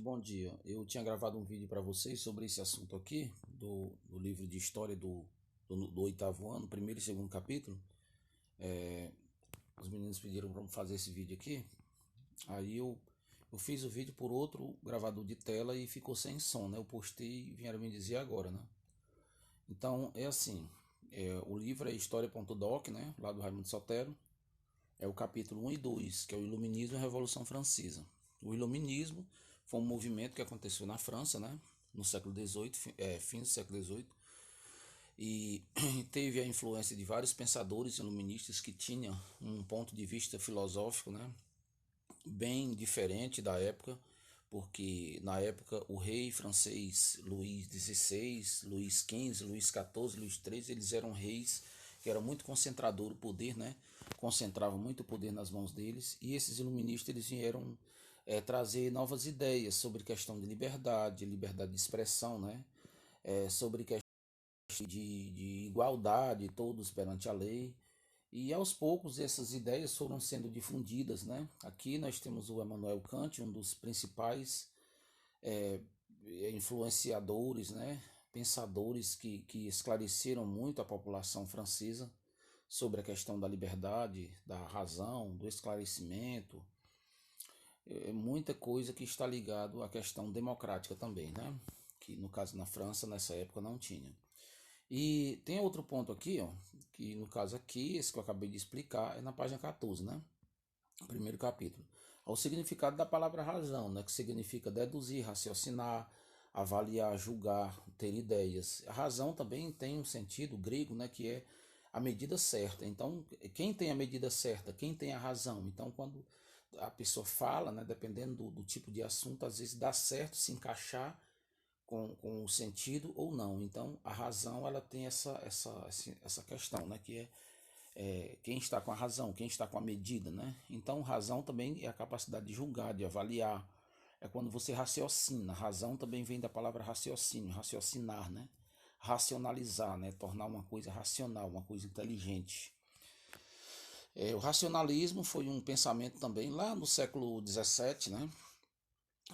Bom dia. Eu tinha gravado um vídeo para vocês sobre esse assunto aqui, do livro de história do oitavo ano, primeiro e segundo capítulo. Os meninos pediram para fazer esse vídeo aqui. Aí eu fiz o vídeo por outro gravador de tela e ficou sem som, né? Eu postei e vieram me dizer agora, né? Então é assim: o livro é história.doc, né? Lá do Raimundo Sotero. É o capítulo 1 e 2, que é o Iluminismo e a Revolução Francesa. O Iluminismo foi um movimento que aconteceu na França, né, no século XVIII, fim do século XVIII, e teve a influência de vários pensadores iluministas que tinham um ponto de vista filosófico, né, bem diferente da época, porque na época o rei francês Luís XVI, Luís XV, Luís XIV, Luís XIII, eles eram reis que era muito concentrador o poder, né? Concentrava muito o poder nas mãos deles, e esses iluministas eles vieram trazer novas ideias sobre questão de liberdade de expressão, né? Sobre questão de igualdade, todos perante a lei. E aos poucos essas ideias foram sendo difundidas, né? Aqui nós temos o Immanuel Kant, um dos principais é, influenciadores, né? Pensadores que esclareceram muito a população francesa sobre a questão da liberdade, da razão, do esclarecimento, muita coisa que está ligado à questão democrática também, né? Que no caso na França nessa época não tinha. E tem outro ponto aqui, ó, que no caso aqui, esse que eu acabei de explicar, é na página 14, né? Primeiro capítulo. Ao significado da palavra razão, né? Que significa deduzir, raciocinar, avaliar, julgar, ter ideias. A razão também tem um sentido grego, né? Que é a medida certa. Então, quem tem a medida certa? Quem tem a razão? Então, quando a pessoa fala, né? Dependendo do tipo de assunto, às vezes dá certo se encaixar com o sentido ou não. Então, a razão ela tem essa questão, né? Que é quem está com a razão, quem está com a medida, né? Então, razão também é a capacidade de julgar, de avaliar. É quando você raciocina. Razão também vem da palavra raciocínio, raciocinar, né? Racionalizar, né? Tornar uma coisa racional, uma coisa inteligente. O racionalismo foi um pensamento também lá no século XVII, né?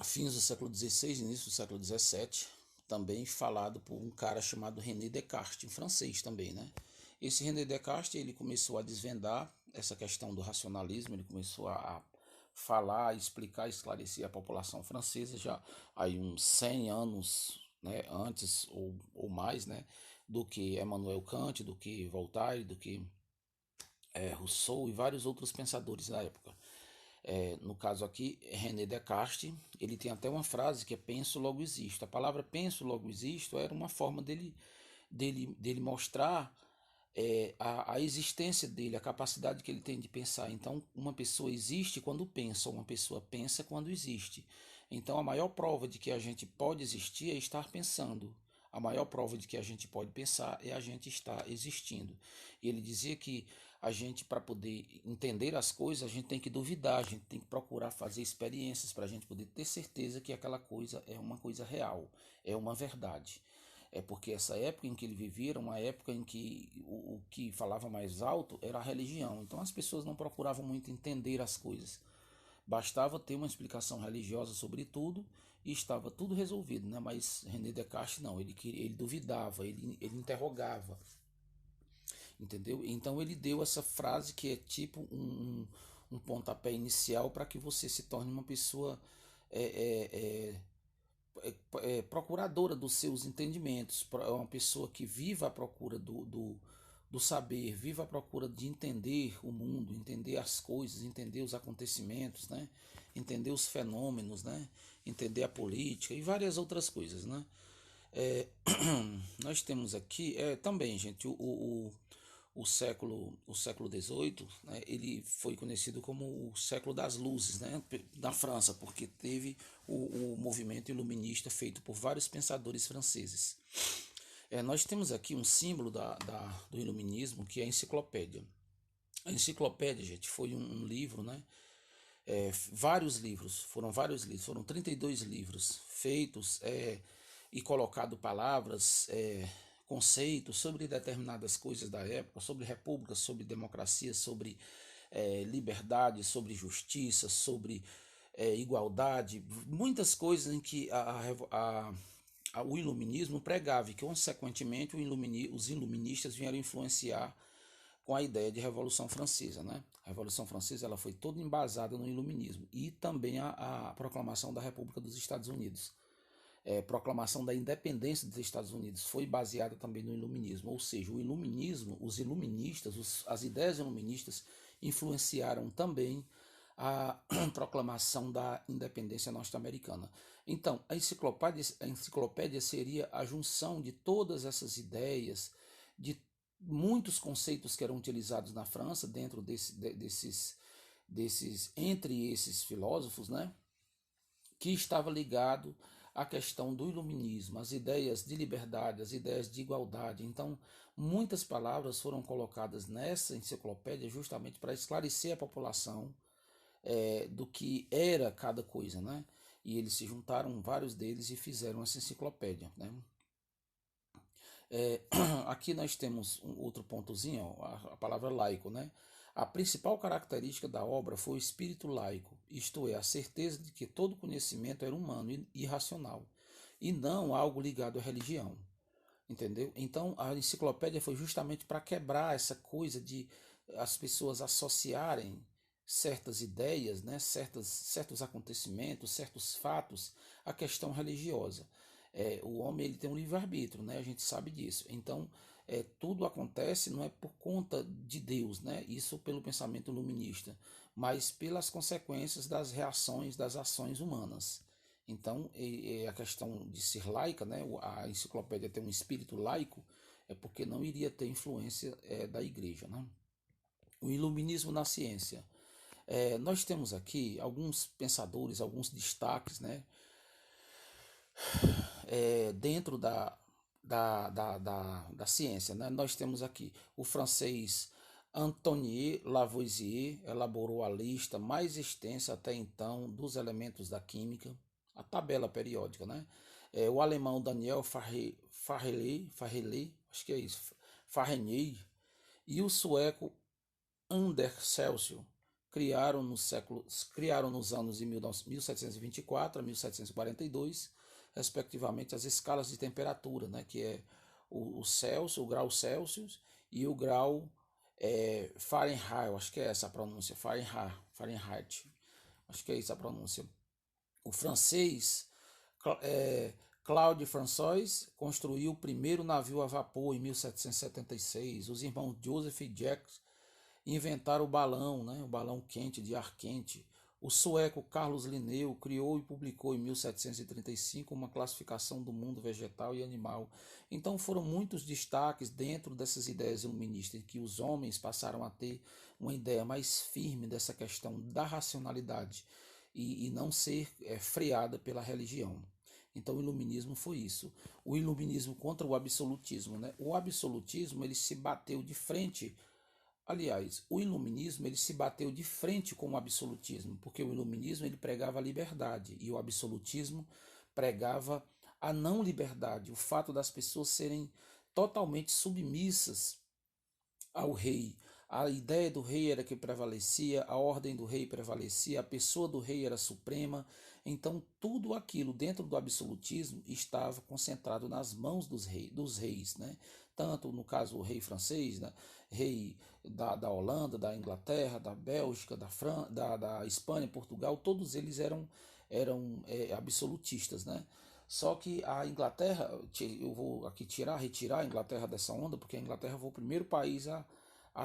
Fins do século XVI, início do século XVII, também falado por um cara chamado René Descartes, um francês também, né? Esse René Descartes, ele começou a desvendar essa questão do racionalismo, ele começou a falar, explicar, esclarecer a população francesa já aí uns 100 anos, né, antes ou mais, né, do que Emmanuel Kant, do que Voltaire, do que Rousseau e vários outros pensadores da época. No caso aqui, René Descartes, ele tem até uma frase que é penso, logo existo. A palavra penso, logo existo era uma forma dele mostrar a existência dele, a capacidade que ele tem de pensar. Então, uma pessoa existe quando pensa, ou uma pessoa pensa quando existe. Então, a maior prova de que a gente pode existir é estar pensando. A maior prova de que a gente pode pensar é a gente estar existindo. E ele dizia que a gente, para poder entender as coisas, a gente tem que duvidar, a gente tem que procurar fazer experiências para a gente poder ter certeza que aquela coisa é uma coisa real, é uma verdade. É porque essa época em que ele vivia era uma época em que o que falava mais alto era a religião. Então as pessoas não procuravam muito entender as coisas. Bastava ter uma explicação religiosa sobre tudo e estava tudo resolvido, né? Mas René Descartes não, ele duvidava, ele interrogava, entendeu? Então ele deu essa frase que é tipo um pontapé inicial para que você se torne uma pessoa é, é, procuradora dos seus entendimentos, é uma pessoa que viva à procura do saber, viva à procura de entender o mundo, entender as coisas, entender os acontecimentos, né? Entender os fenômenos, né? Entender a política e várias outras coisas, né? É, nós temos aqui também, gente, o século XVIII, né, ele foi conhecido como o século das luzes, né, na França, porque teve o movimento iluminista feito por vários pensadores franceses. Nós temos aqui um símbolo do iluminismo, que é a enciclopédia. A enciclopédia, gente, foi um livro, né? Vários livros, foram 32 livros feitos e colocado palavras, conceitos sobre determinadas coisas da época, sobre república, sobre democracia, sobre liberdade, sobre justiça, sobre igualdade, muitas coisas em que o iluminismo pregava e que, consequentemente, os iluministas vieram influenciar com a ideia de Revolução Francesa, né? A Revolução Francesa ela foi toda embasada no iluminismo e também a proclamação da República dos Estados Unidos. Proclamação da independência dos Estados Unidos foi baseada também no iluminismo, ou seja, o iluminismo, os iluministas, as ideias iluministas influenciaram também a proclamação da independência norte-americana. Então, a enciclopédia seria a junção de todas essas ideias, de muitos conceitos que eram utilizados na França dentro entre esses filósofos, né, que estava ligado à questão do iluminismo, as ideias de liberdade, as ideias de igualdade. Então, muitas palavras foram colocadas nessa enciclopédia justamente para esclarecer a população do que era cada coisa, né? E eles se juntaram, vários deles, e fizeram essa enciclopédia, né? Aqui nós temos um outro pontozinho, ó, a palavra laico, né? A principal característica da obra foi o espírito laico, isto é, a certeza de que todo conhecimento era humano e racional, e não algo ligado à religião, entendeu? Então a enciclopédia foi justamente para quebrar essa coisa de as pessoas associarem certas ideias, né, certos acontecimentos, certos fatos à questão religiosa. O homem ele tem um livre-arbítrio, né, a gente sabe disso. Então, tudo acontece não é por conta de Deus, né, isso pelo pensamento iluminista, mas pelas consequências das reações, das ações humanas. Então, a questão de ser laica, né, a enciclopédia tem um espírito laico, é porque não iria ter influência da igreja. Né? O iluminismo na ciência. Nós temos aqui alguns pensadores, alguns destaques, né, dentro da ciência. Né? Nós temos aqui o francês Antoine Lavoisier, elaborou a lista mais extensa até então dos elementos da química, a tabela periódica. Né? O alemão Daniel Farrelly, acho que é isso, Fahrenheit, e o sueco Anders Celsius criaram nos anos de 1724 a 1742, respectivamente, as escalas de temperatura, né, que é o Celsius, o grau Celsius e o grau Fahrenheit, acho que é essa a pronúncia, Fahrenheit, acho que é isso a pronúncia. O francês Claude François construiu o primeiro navio a vapor em 1776. Os irmãos Joseph e Jacques inventaram o balão, né, o balão quente, de ar quente. O sueco Carlos Linneu criou e publicou em 1735 uma classificação do mundo vegetal e animal. Então foram muitos destaques dentro dessas ideias iluministas, que os homens passaram a ter uma ideia mais firme dessa questão da racionalidade e não ser freada pela religião. Então o iluminismo foi isso. O iluminismo contra o absolutismo. Né? O absolutismo ele se bateu de frente. Aliás, o iluminismo ele se bateu de frente com o absolutismo, porque o iluminismo ele pregava a liberdade e o absolutismo pregava a não liberdade, o fato das pessoas serem totalmente submissas ao rei. A ideia do rei era que prevalecia, a ordem do rei prevalecia, a pessoa do rei era suprema. Então, tudo aquilo dentro do absolutismo estava concentrado nas mãos dos reis, né? Tanto no caso o rei francês, né? Rei da Holanda, da Inglaterra, da Bélgica, da Espanha, Portugal, todos eles eram absolutistas, né? Só que a Inglaterra, eu vou aqui retirar a Inglaterra dessa onda, porque a Inglaterra foi o primeiro país a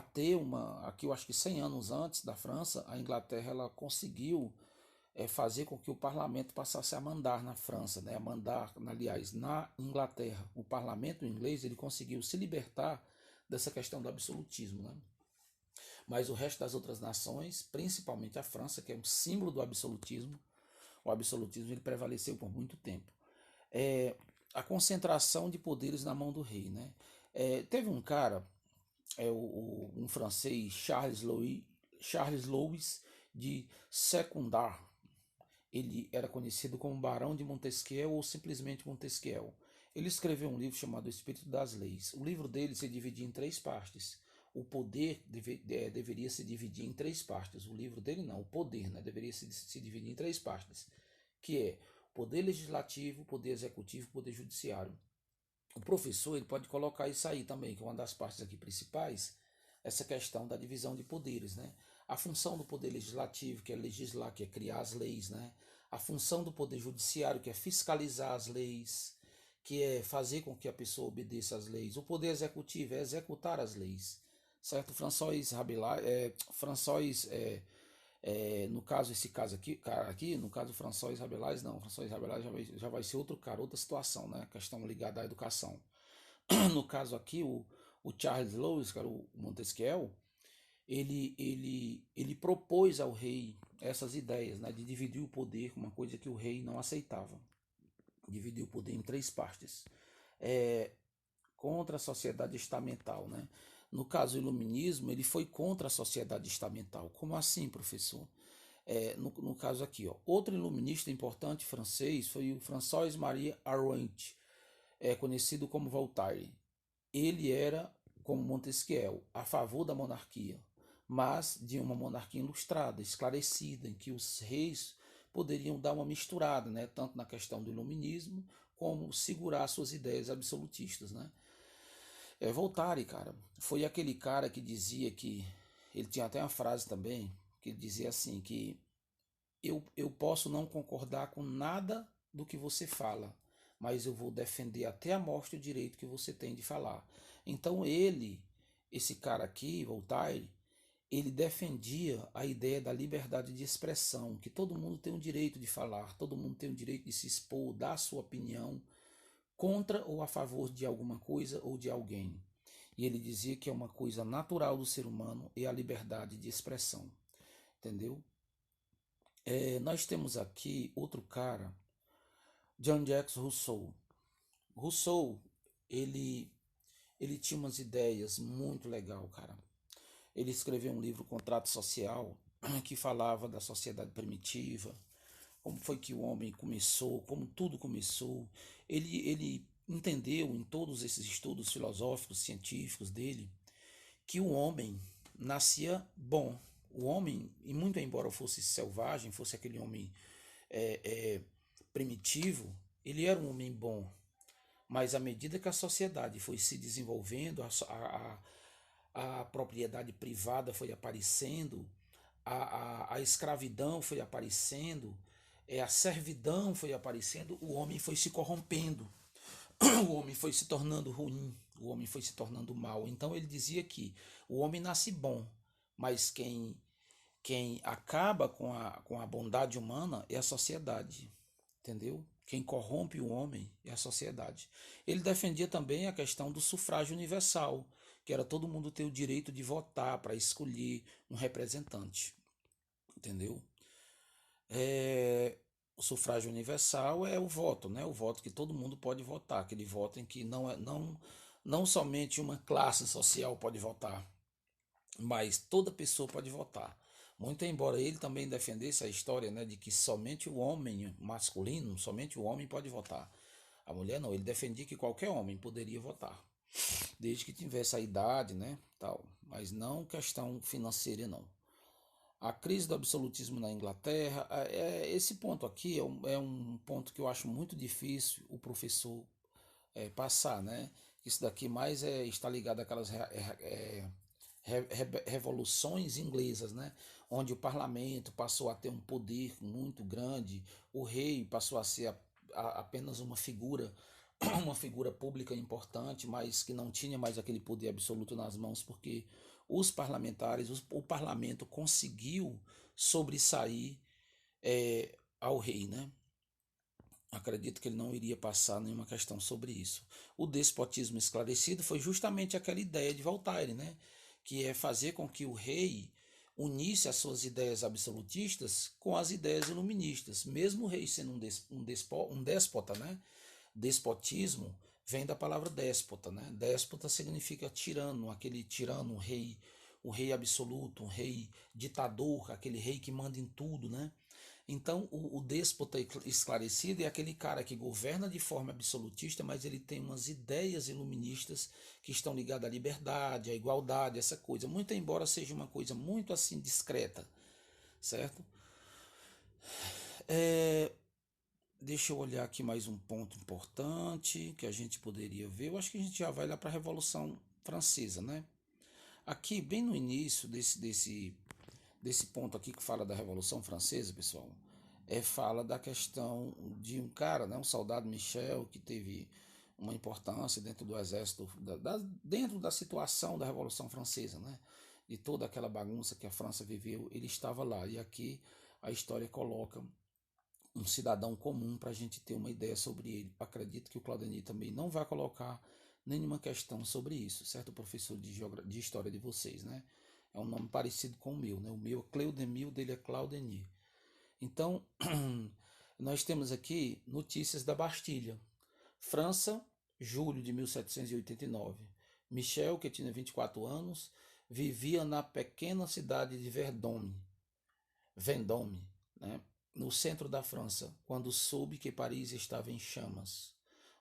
ter aqui eu acho que 100 anos antes da França, a Inglaterra ela conseguiu fazer com que o parlamento passasse a mandar na França, né? Aliás, na Inglaterra. O parlamento inglês ele conseguiu se libertar dessa questão do absolutismo. Né? Mas o resto das outras nações, principalmente a França, que é um símbolo do absolutismo, o absolutismo ele prevaleceu por muito tempo. A concentração de poderes na mão do rei. Né? Teve um cara, um francês, Charles Louis de Secundar. Ele era conhecido como Barão de Montesquieu ou simplesmente Montesquieu. Ele escreveu um livro chamado O Espírito das Leis. O livro dele se dividia em 3 partes. o poder deveria se dividir em três partes. O livro dele não, o poder, né, deveria se dividir em três partes, que é o poder legislativo, o poder executivo e o poder judiciário. O professor ele pode colocar isso aí também, que é uma das partes aqui principais, essa questão da divisão de poderes, né? A função do poder legislativo, que é legislar, que é criar as leis, né? A função do poder judiciário, que é fiscalizar as leis, que é fazer com que a pessoa obedeça às leis. O poder executivo é executar as leis, certo? No caso, esse caso aqui, cara aqui, no caso François Rabelais, não, François Rabelais já vai ser outro cara, outra situação, né? Questão ligada à educação. No caso aqui, o Charles Lewis, cara, o Montesquieu, ele propôs ao rei essas ideias, né, de dividir o poder, uma coisa que o rei não aceitava. Dividir o poder em três partes. Contra a sociedade estamental, né? No caso, o iluminismo, ele foi contra a sociedade estamental. Como assim, professor? No caso aqui, ó, outro iluminista importante francês foi o François-Marie Arouet, conhecido como Voltaire. Ele era, como Montesquieu, a favor da monarquia, mas de uma monarquia ilustrada, esclarecida, em que os reis poderiam dar uma misturada, né, tanto na questão do iluminismo, como segurar suas ideias absolutistas, né? Voltaire, cara, foi aquele cara que dizia que, ele tinha até uma frase também, que ele dizia assim, que eu posso não concordar com nada do que você fala, mas eu vou defender até a morte o direito que você tem de falar. Então esse cara aqui, Voltaire, ele defendia a ideia da liberdade de expressão, que todo mundo tem o direito de falar, todo mundo tem o direito de se expor, dar a sua opinião contra ou a favor de alguma coisa ou de alguém. E ele dizia que é uma coisa natural do ser humano é a liberdade de expressão. Entendeu? Nós temos aqui outro cara, Jean-Jacques Rousseau. Rousseau, ele, ele tinha umas ideias muito legal, cara. Ele escreveu um livro, Contrato Social, que falava da sociedade primitiva, como foi que o homem começou, como tudo começou. Ele entendeu em todos esses estudos filosóficos, científicos dele, que o homem nascia bom. O homem, e muito embora fosse selvagem, fosse aquele homem é, é, primitivo, ele era um homem bom. Mas à medida que a sociedade foi se desenvolvendo, a propriedade privada foi aparecendo, a escravidão foi aparecendo, a servidão foi aparecendo, o homem foi se corrompendo, o homem foi se tornando ruim, o homem foi se tornando mal. Então ele dizia que o homem nasce bom, mas quem acaba com a bondade humana é a sociedade, entendeu? Quem corrompe o homem é a sociedade. Ele defendia também a questão do sufrágio universal, que era todo mundo ter o direito de votar para escolher um representante, entendeu? O sufrágio universal é o voto, né? O voto que todo mundo pode votar, aquele voto em que não somente uma classe social pode votar, mas toda pessoa pode votar. Muito embora ele também defendesse a história, né, de que somente o homem masculino, somente o homem pode votar. A mulher não, ele defendia que qualquer homem poderia votar, desde que tivesse a idade, né, tal, mas não questão financeira não. A crise do absolutismo na Inglaterra, esse ponto aqui é um ponto que eu acho muito difícil o professor passar, né? Isso daqui mais está ligado àquelas revoluções inglesas, né? Onde o parlamento passou a ter um poder muito grande, o rei passou a ser apenas uma figura pública importante, mas que não tinha mais aquele poder absoluto nas mãos, porque os parlamentares, o parlamento conseguiu sobressair ao rei, né? Acredito que ele não iria passar nenhuma questão sobre isso. O despotismo esclarecido foi justamente aquela ideia de Voltaire, né? Que é fazer com que o rei unisse as suas ideias absolutistas com as ideias iluministas, mesmo o rei sendo um déspota, né? Despotismo vem da palavra déspota, né? Déspota significa tirano, aquele tirano, um rei absoluto, um rei ditador, aquele rei que manda em tudo, né? Então, o déspota esclarecido é aquele cara que governa de forma absolutista, mas ele tem umas ideias iluministas que estão ligadas à liberdade, à igualdade, essa coisa. Muito embora seja uma coisa muito assim discreta, certo? É, deixa eu olhar aqui mais um ponto importante que a gente poderia ver. Eu acho que a gente já vai lá para a Revolução Francesa, né? Aqui, bem no início desse ponto aqui que fala da Revolução Francesa, pessoal, fala da questão de um cara, né, um soldado Michel, que teve uma importância dentro do exército, dentro da situação da Revolução Francesa, né, de toda aquela bagunça que a França viveu, ele estava lá. E aqui a história coloca um cidadão comum para a gente ter uma ideia sobre ele. Acredito que o Claudemir também não vai colocar nenhuma questão sobre isso, certo, professor de história de vocês, né? É um nome parecido com o meu, né? O meu é Cleudemir, o dele é Claudemir. Então, nós temos aqui notícias da Bastilha. França, julho de 1789. Michel, que tinha 24 anos, vivia na pequena cidade de Vendôme, né, no centro da França, quando soube que Paris estava em chamas.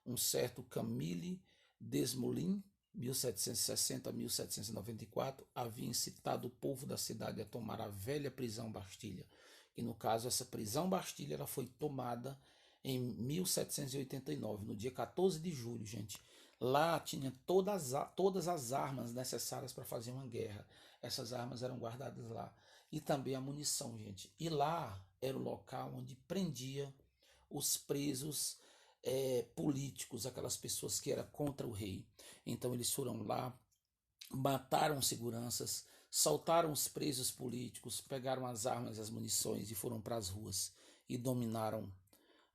Um certo Camille Desmoulins, 1760 a 1794, havia incitado o povo da cidade a tomar a velha prisão Bastilha. E no caso, essa prisão Bastilha ela foi tomada em 1789, no dia 14 de julho, gente. Lá tinha todas as armas necessárias para fazer uma guerra. Essas armas eram guardadas lá. E também a munição, gente. E lá era o local onde prendia os presos políticos, aquelas pessoas que eram contra o rei. Então eles foram lá, mataram seguranças, soltaram os presos políticos, pegaram as armas e as munições e foram para as ruas e dominaram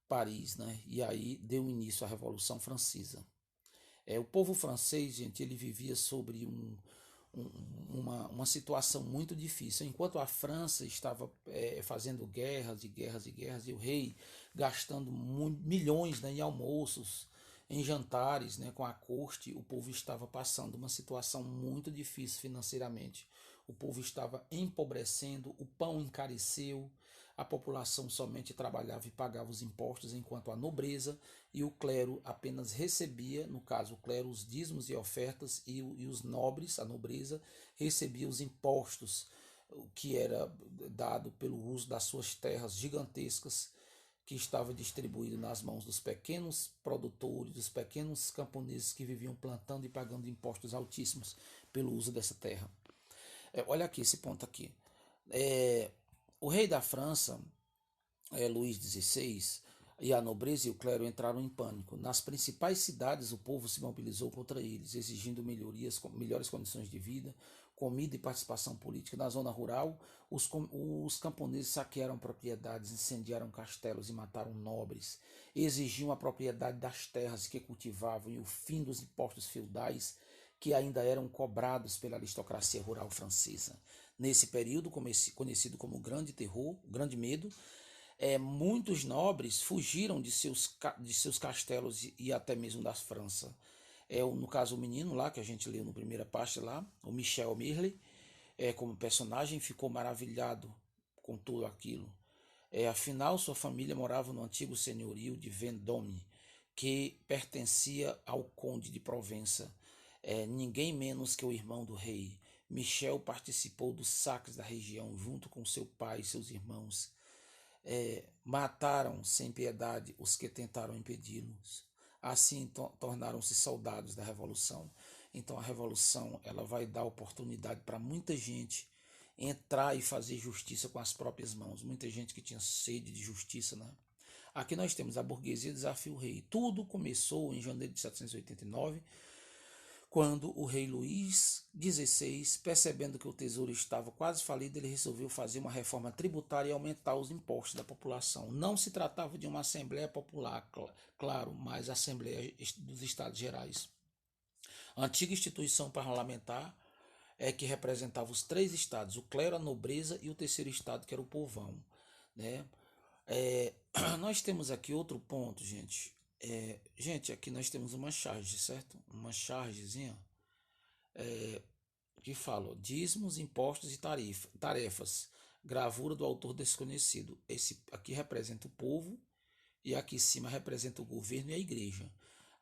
Paris, né? E aí deu início à Revolução Francesa. O povo francês, gente, ele vivia sobre uma situação muito difícil. Enquanto a França estava fazendo guerras e guerras e guerras, e o rei gastando milhões, né, em almoços, em jantares, né, com a corte, o povo estava passando uma situação muito difícil financeiramente. O povo estava empobrecendo, o pão encareceu, a população somente trabalhava e pagava os impostos, enquanto a nobreza e o clero apenas recebia, no caso o clero, os dízimos e ofertas, e os nobres, a nobreza, recebia os impostos, que era dado pelo uso das suas terras gigantescas, que estava distribuído nas mãos dos pequenos produtores, dos pequenos camponeses que viviam plantando e pagando impostos altíssimos pelo uso dessa terra. Olha aqui esse ponto aqui. O rei da França, Luís XVI, e a nobreza e o clero entraram em pânico. Nas principais cidades, o povo se mobilizou contra eles, exigindo melhores condições de vida, comida e participação política. Na zona rural, os camponeses saquearam propriedades, incendiaram castelos e mataram nobres. Exigiam a propriedade das terras que cultivavam e o fim dos impostos feudais que ainda eram cobrados pela aristocracia rural francesa. Nesse período, conhecido como Grande Terror, Grande Medo, muitos nobres fugiram de seus castelos e até mesmo da França. No caso, o menino lá, que a gente leu na primeira parte lá, o Michel Mirley, como personagem, ficou maravilhado com tudo aquilo. Afinal, sua família morava no antigo senhorio de Vendôme, que pertencia ao conde de Provença, ninguém menos que o irmão do rei. Michel participou dos saques da região junto com seu pai e seus irmãos. Mataram sem piedade os que tentaram impedi-los. Assim tornaram-se soldados da revolução. Então a revolução ela vai dar oportunidade para muita gente entrar e fazer justiça com as próprias mãos. Muita gente que tinha sede de justiça, né? Aqui nós temos a burguesia desafia o rei. Tudo começou em janeiro de 1789, quando o rei Luís XVI, percebendo que o tesouro estava quase falido, ele resolveu fazer uma reforma tributária e aumentar os impostos da população. Não se tratava de uma Assembleia Popular, claro, mas a Assembleia dos Estados Gerais. A antiga instituição parlamentar que representava os três estados, o clero, a nobreza e o terceiro estado, que era o povão, né? Nós temos aqui outro ponto, gente. Gente, aqui nós temos uma charge, certo? Uma chargezinha que fala: dízimos, impostos e tarefas. gravura do autor desconhecido. Esse aqui representa o povo e aqui em cima representa o governo e a igreja.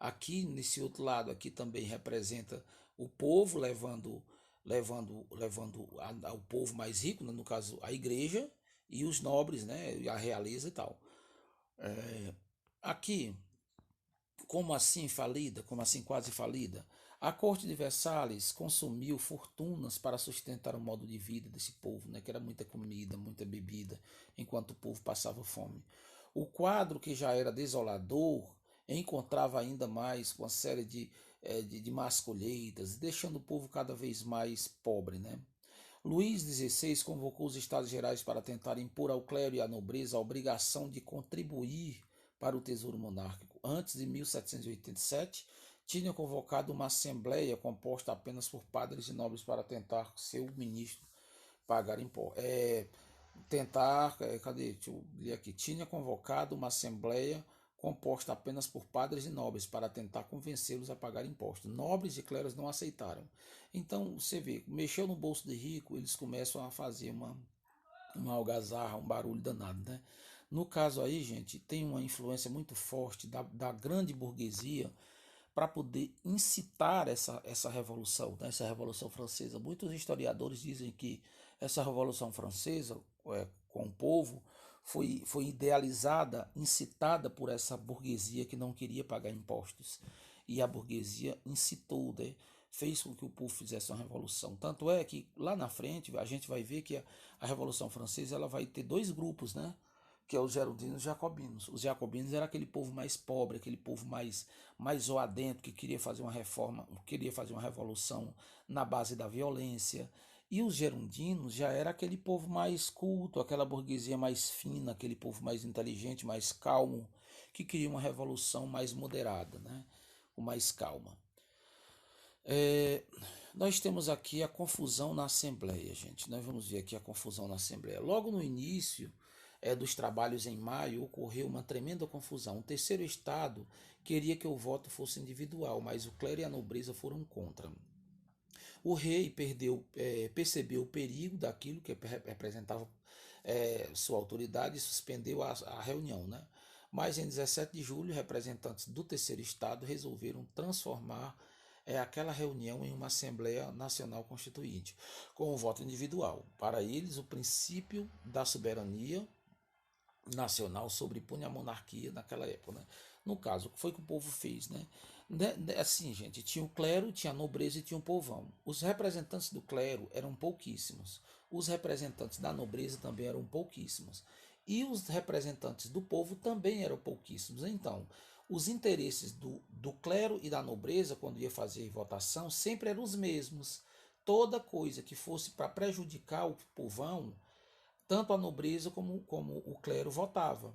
Aqui nesse outro lado aqui também representa o povo levando ao povo mais rico, né, no caso a igreja e os nobres, né, e a realeza e tal. Aqui, como assim falida, como assim quase falida, a corte de Versalhes consumiu fortunas para sustentar o modo de vida desse povo, né, que era muita comida, muita bebida, enquanto o povo passava fome. O quadro, que já era desolador, encontrava ainda mais com a série de más colheitas, deixando o povo cada vez mais pobre, né? Luís XVI convocou os Estados Gerais para tentar impor ao clero e à nobreza a obrigação de contribuir para o tesouro monárquico. Antes de 1787, tinha convocado uma assembleia composta apenas por padres e nobres para tentar seu ministro pagar impostos. Cadê? Deixa eu ler aqui. Tinha convocado uma assembleia composta apenas por padres e nobres para tentar convencê-los a pagar impostos. Nobres e clérigos não aceitaram. Então, você vê, mexeu no bolso de rico, eles começam a fazer uma algazarra, um barulho danado, né? No caso aí, gente, tem uma influência muito forte da grande burguesia para poder incitar essa revolução, né? Essa Revolução Francesa. Muitos historiadores dizem que essa Revolução Francesa, com o povo, foi idealizada, incitada por essa burguesia que não queria pagar impostos. E a burguesia incitou, né? Fez com que o povo fizesse uma revolução. Tanto é que lá na frente a gente vai ver que a Revolução Francesa ela vai ter dois grupos, né? Que é os gerondinos e os jacobinos. Os jacobinos era aquele povo mais pobre, aquele povo mais zoadento, que queria fazer uma reforma, queria fazer uma revolução na base da violência. E os gerondinos já era aquele povo mais culto, aquela burguesia mais fina, aquele povo mais inteligente, mais calmo, que queria uma revolução mais moderada, né? Com mais calma. Nós temos aqui a confusão na Assembleia, gente. Nós vamos ver aqui a confusão na Assembleia. Logo no início dos trabalhos em maio, ocorreu uma tremenda confusão. O terceiro estado queria que o voto fosse individual, mas o clero e a nobreza foram contra. O rei percebeu o perigo daquilo que representava sua autoridade e suspendeu a reunião, né? Mas em 17 de julho, representantes do terceiro estado resolveram transformar aquela reunião em uma Assembleia Nacional Constituinte, com o voto individual. Para eles, o princípio da soberania nacional sobrepunha a monarquia naquela época, né? No caso, o que foi que o povo fez, né? Assim, gente, tinha o clero, tinha a nobreza e tinha o povão. Os representantes do clero eram pouquíssimos. Os representantes da nobreza também eram pouquíssimos. E os representantes do povo também eram pouquíssimos. Então, os interesses do clero e da nobreza, quando ia fazer votação, sempre eram os mesmos. Toda coisa que fosse para prejudicar o povão, tanto a nobreza como o clero votava.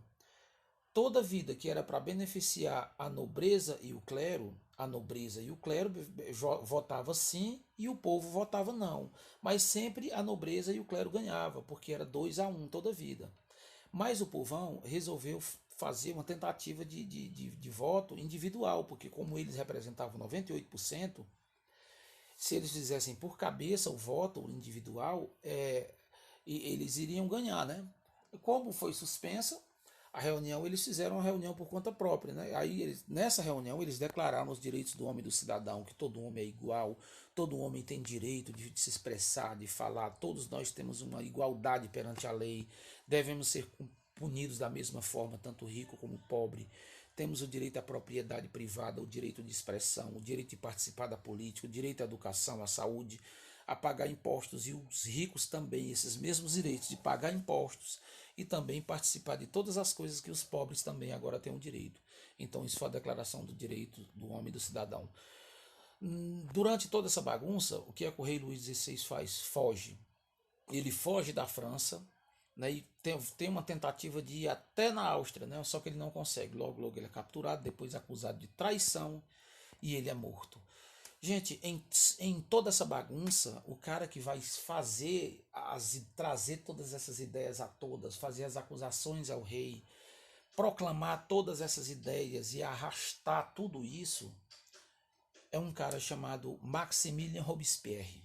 Toda vida que era para beneficiar a nobreza e o clero, a nobreza e o clero votava sim e o povo votava não. Mas sempre a nobreza e o clero ganhava, porque era 2-1 toda vida. Mas o povão resolveu fazer uma tentativa de voto individual, porque como eles representavam 98%, se eles fizessem por cabeça o voto individual, eles iriam ganhar, né? Como foi suspensa a reunião, eles fizeram uma reunião por conta própria, né? Aí nessa reunião eles declararam os direitos do homem e do cidadão, que todo homem é igual, todo homem tem direito de se expressar, de falar, todos nós temos uma igualdade perante a lei, devemos ser punidos da mesma forma, tanto rico como pobre. Temos o direito à propriedade privada, o direito de expressão, o direito de participar da política, o direito à educação, à saúde, a pagar impostos, e os ricos também, esses mesmos direitos de pagar impostos e também participar de todas as coisas que os pobres também agora têm o direito. Então isso foi a declaração do direito do homem e do cidadão. Durante toda essa bagunça, o que é que o rei Luís XVI faz? Foge. Ele foge da França, né, e tem uma tentativa de ir até na Áustria, né, só que ele não consegue. Logo ele é capturado, depois acusado de traição e ele é morto. Gente, em toda essa bagunça, o cara que vai trazer todas essas ideias a todas, fazer as acusações ao rei, proclamar todas essas ideias e arrastar tudo isso, é um cara chamado Maximilien Robespierre.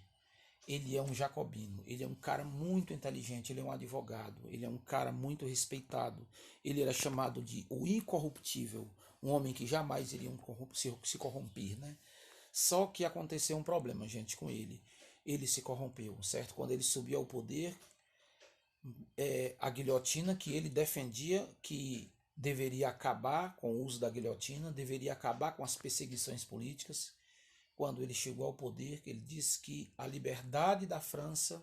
ele é um jacobino, ele é um cara muito inteligente, ele é um advogado, ele é um cara muito respeitado. Ele era chamado de o incorruptível, um homem que jamais iria se corromper, né? Só que aconteceu um problema, gente, com ele. Ele se corrompeu, certo? Quando ele subiu ao poder, a guilhotina que ele defendia que deveria acabar com o uso da guilhotina, deveria acabar com as perseguições políticas. Quando ele chegou ao poder, ele disse que a liberdade da França,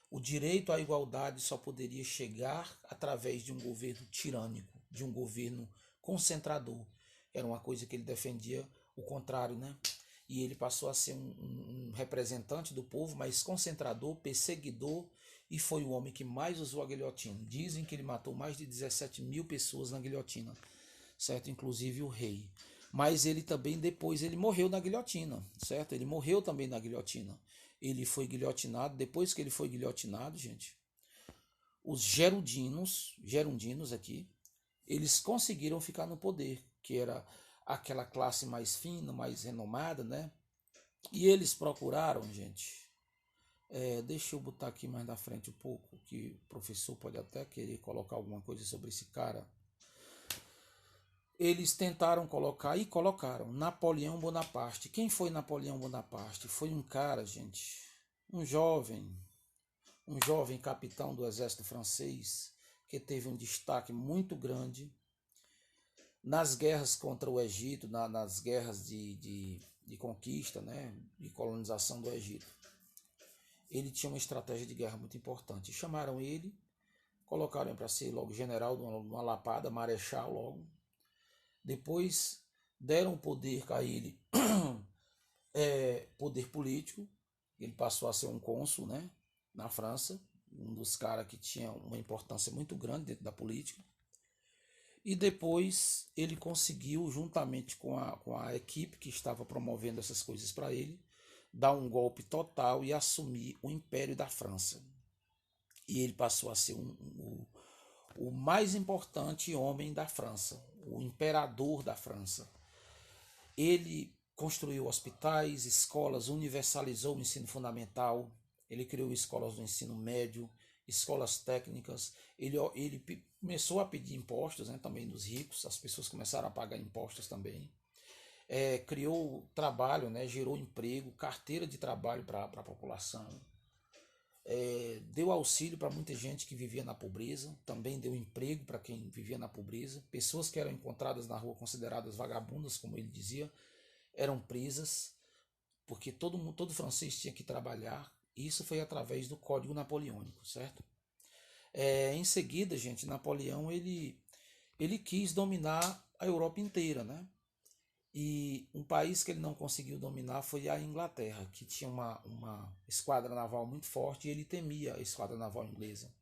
o direito à igualdade só poderia chegar através de um governo tirânico, de um governo concentrador. Era uma coisa que ele defendia o contrário, né? E ele passou a ser um representante do povo, mas concentrador, perseguidor, e foi o homem que mais usou a guilhotina. Dizem que ele matou mais de 17 mil pessoas na guilhotina, certo? Inclusive o rei. Mas ele também depois ele morreu na guilhotina, certo? Ele morreu também na guilhotina. Ele foi guilhotinado. Depois que ele foi guilhotinado, gente, os gerundinos aqui, eles conseguiram ficar no poder, que era aquela classe mais fina, mais renomada, né? E eles procuraram, gente. Deixa eu botar aqui mais na frente um pouco, que o professor pode até querer colocar alguma coisa sobre esse cara. Eles tentaram colocar e colocaram Napoleão Bonaparte. Quem foi Napoleão Bonaparte? Foi um cara, gente, um jovem capitão do exército francês que teve um destaque muito grande nas guerras contra o Egito, nas guerras de conquista, né, de colonização do Egito. Ele tinha uma estratégia de guerra muito importante. Chamaram ele, colocaram para ser logo general de uma lapada, marechal logo. Depois deram poder a ele, poder político. Ele passou a ser um cônsul, né, na França, um dos caras que tinha uma importância muito grande dentro da política. E depois ele conseguiu, juntamente com a equipe que estava promovendo essas coisas para ele, dar um golpe total e assumir o Império da França. E ele passou a ser o mais importante homem da França, o imperador da França. Ele construiu hospitais, escolas, universalizou o ensino fundamental, ele criou escolas do ensino médio, escolas técnicas, ele começou a pedir impostos, né, também dos ricos, as pessoas começaram a pagar impostos também. Criou trabalho, né, gerou emprego, carteira de trabalho para a população. Deu auxílio para muita gente que vivia na pobreza, também deu emprego para quem vivia na pobreza. Pessoas que eram encontradas na rua consideradas vagabundas, como ele dizia, eram presas, porque todo francês tinha que trabalhar. Isso foi através do Código Napoleônico, certo? Em seguida, gente, Napoleão ele quis dominar a Europa inteira, né? E um país que ele não conseguiu dominar foi a Inglaterra, que tinha uma esquadra naval muito forte e ele temia a esquadra naval inglesa.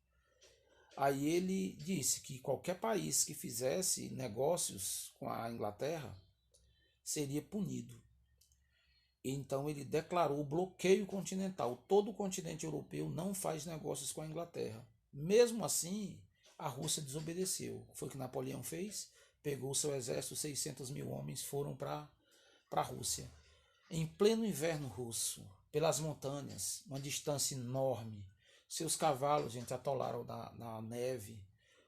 Aí ele disse que qualquer país que fizesse negócios com a Inglaterra seria punido. Então ele declarou o bloqueio continental. Todo o continente europeu não faz negócios com a Inglaterra. Mesmo assim, a Rússia desobedeceu. Foi o que Napoleão fez? Pegou seu exército, 600 mil homens, foram para a Rússia. Em pleno inverno russo, pelas montanhas, uma distância enorme, seus cavalos, gente, atolaram na neve,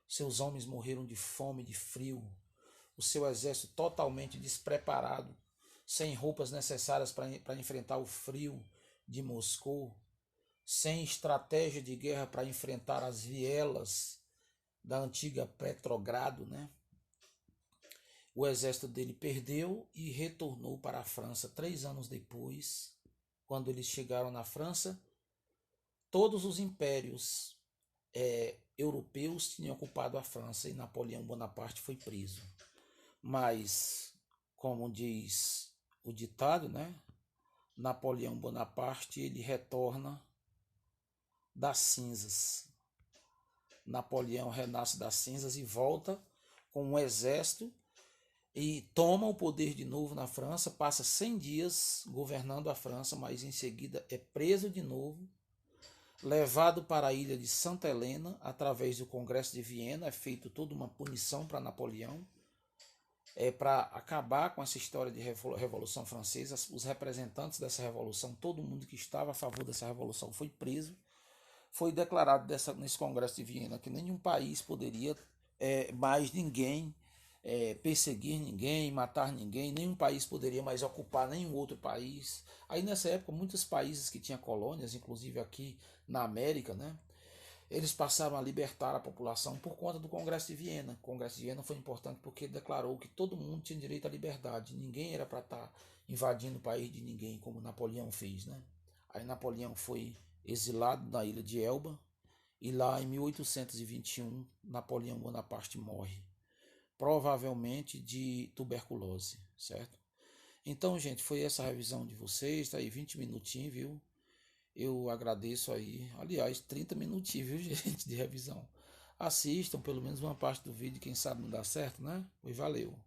seus homens morreram de fome, de frio, o seu exército totalmente despreparado, sem roupas necessárias para enfrentar o frio de Moscou, sem estratégia de guerra para enfrentar as vielas da antiga Petrogrado, né? O exército dele perdeu e retornou para a França 3 anos depois. Quando eles chegaram na França, todos os impérios europeus tinham ocupado a França e Napoleão Bonaparte foi preso. Mas, como diz o ditado, né? Napoleão Bonaparte ele retorna das cinzas. Napoleão renasce das cinzas e volta com um exército e toma o poder de novo na França, passa 100 dias governando a França, mas em seguida é preso de novo, levado para a ilha de Santa Helena, através do Congresso de Viena, é feito toda uma punição para Napoleão, para acabar com essa história de Revolução Francesa. Os representantes dessa revolução, todo mundo que estava a favor dessa revolução foi preso. Foi declarado nesse Congresso de Viena que nenhum país poderia mais ninguém perseguir ninguém, matar ninguém, nenhum país poderia mais ocupar nenhum outro país. Aí nessa época, muitos países que tinham colônias, inclusive aqui na América, né, eles passaram a libertar a população por conta do Congresso de Viena. O Congresso de Viena foi importante porque declarou que todo mundo tinha direito à liberdade, ninguém era para estar invadindo o país de ninguém, como Napoleão fez, né? Aí Napoleão foi exilado na ilha de Elba, e lá em 1821 Napoleão Bonaparte morre, provavelmente de tuberculose, certo? Então, gente, foi essa a revisão de vocês, tá aí 20 minutinhos, viu? Eu agradeço aí, aliás, 30 minutinhos, viu, gente, de revisão. Assistam pelo menos uma parte do vídeo, quem sabe não dá certo, né? E valeu.